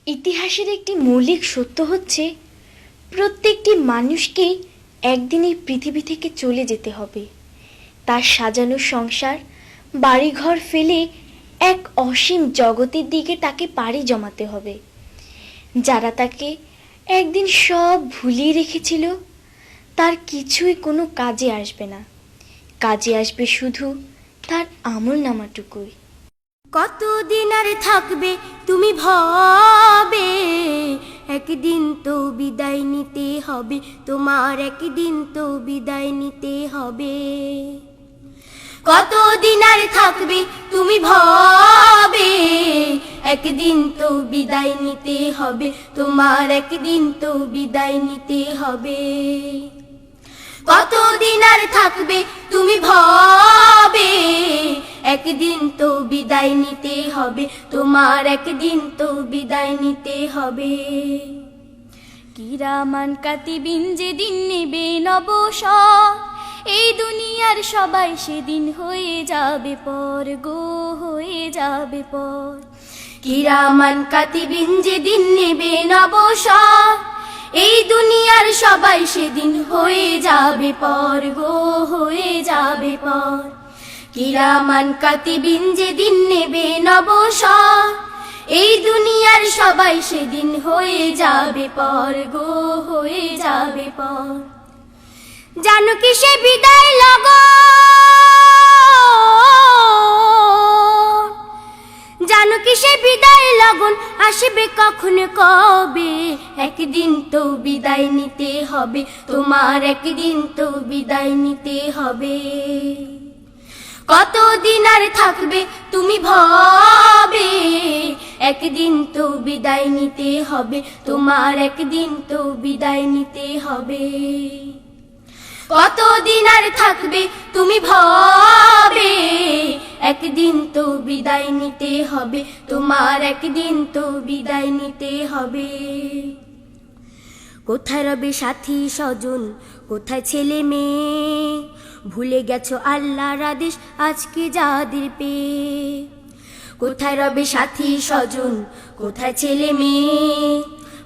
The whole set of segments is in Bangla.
ইতিহাসের একটি মৌলিক সত্য হচ্ছে প্রত্যেকটি মানুষকেই একদিন এই পৃথিবী থেকে চলে যেতে হবে। তার সাজানো সংসার বাড়িঘর ফেলে এক অসীম জগতের দিকে তাকে পাড়ি জমাতে হবে। যারা তাকে একদিন সব ভুলিয়ে রেখেছিল তার কিছুই কোনো কাজে আসবে না। কাজে আসবে শুধু তার আমলনামাটুকুই। কতদিন আর থাকবে তুমি ভবে, একদিন তো বিদায় নিতে হবে তোমার, একদিন তো বিদায় নিতে হবে। কতদিন আর থাকবে তুমি ভবে, একদিন তো বিদায় নিতে হবে তোমার, একদিন তো বিদায় নিতে হবে। কতদিন আর থাকবে তুমি ভবে, একদিন তো বিদায় নিতে হবে তোমার, একদিন তো বিদায় নিতে হবে। কিরামান কাতিবিন যেদিন নেবে নবসর, এই দুনিয়ার সবাই সেদিন হয়ে যাবে পর গো, হয়ে যাবে পর। কিরামান কাতিবিন যেদিন নেবে নবসর, এই দুনিয়ার সবাই সেদিন হয়ে যাবে পর গো, হয়ে যাবে পর। কিরামান কাতিবিন যেদিন নেবে নবসর, এই দুনিয়ার সবাই সেদিন হয়ে যাবে পর গো, হয়ে যাবে পর। জানো কি সে বিদায় লগন, জানো কি সে বিদায় লগন আসবে কখন কবে, একদিন তো বিদায় নিতে হবে তোমার, একদিন তো বিদায় নিতে হবে। কতদিন আর থাকবে তুমি ভবে, একদিন তো বিদায় নিতে হবে তোমার, একদিন তো বিদায় নিতে হবে। কতদিন আর থাকবে তুমি ভবে, একদিন তো বিদায় নিতে হবে তোমার, একদিন তো বিদায় নিতে হবে। কোথায় রবে সাথী স্বজন, কোথায় ছেলে মেয়ে, ভুলে গেছো আল্লাহর আদেশ আজকে যাদের পেয়ে। কোথায় রবে সাথী স্বজন, কোথায় ছেলে মেয়ে,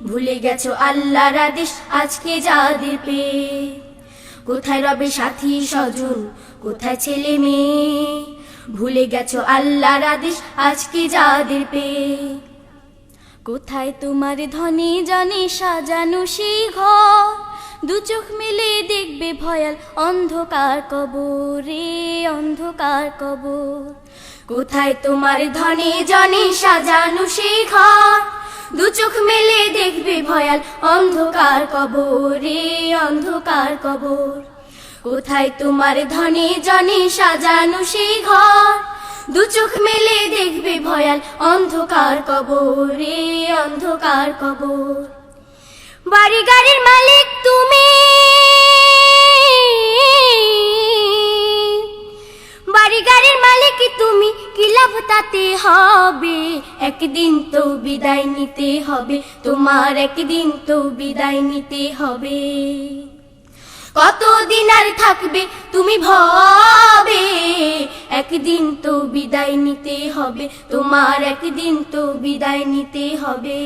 ভুলে গেছো আল্লাহর আদেশ আজকে যাদের পেয়ে। কোথায় রবে সাথী স্বজন, কোথায় ছেলে মেয়ে, ভুলে গেছো আল্লাহর আদেশ আজকে যাদের পেয়ে। কোথায় তোমার ধনে জনে সাজানো সেই ঘর, দু চোখ মেলে দেখবে ভয়াল অন্ধকার কবর রে, অন্ধকার কবর। কোথায় তোমার ধনে জনে সাজানো সেই ঘর, দু চোখ মেলে দেখবে ভয়াল অন্ধকার কবর রে, অন্ধকার কবর। কোথায় তোমার ধনে জনে সাজানো সেই ঘর, দু চোখ মেলে দেখবে ভয়াল অন্ধকার কবর রে, অন্ধকার কবর। বাড়ি গাড়ির মালিক তুমি, বাড়ি গাড়ির মালিক তুমি, কি লাভ তাতে হবে, একদিন তো বিদায় নিতে হবে তোমার, একদিন তো বিদায় নিতে হবে। কতদিন আর থাকবে তুমি ভবে, একদিন তো বিদায় নিতে হবে তোমার, একদিন তো বিদায় নিতে হবে।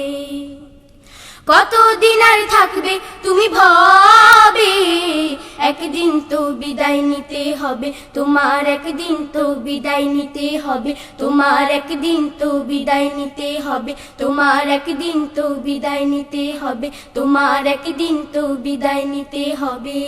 কতদিন আর থাকবে তুমি ভবে, একদিন তো বিদায় নিতে হবে তোমার, একদিন তো বিদায় নিতে হবে তোমার, একদিন তো বিদায় নিতে হবে তোমার, একদিন তো বিদায় নিতে হবে তোমার, একদিন তো বিদায় নিতে হবে।